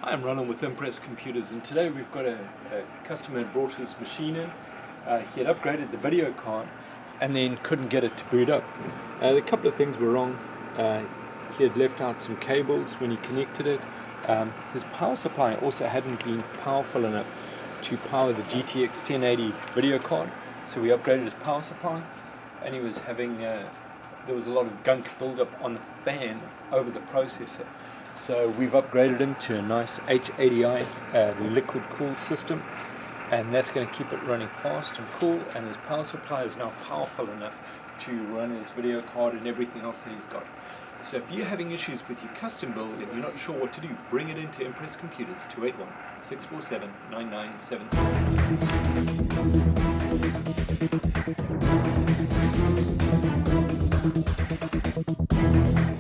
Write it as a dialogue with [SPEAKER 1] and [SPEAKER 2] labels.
[SPEAKER 1] Hi, I'm Ronan with Impress Computers, and today we've got a customer had brought his machine in. He had upgraded the video card and then couldn't get it to boot up. A couple of things were wrong. He had left out some cables when he connected it. His power supply also hadn't been powerful enough to power the GTX 1080 video card, so we upgraded his power supply, and he was having there was a lot of gunk buildup on the fan over the processor. So we've upgraded him to a nice H80i liquid cooled system, and that's going to keep it running fast and cool, and his power supply is now powerful enough to run his video card and everything else that he's got. So if you're having issues with your custom build and you're not sure what to do, bring it into Impress Computers, 281-647-9977.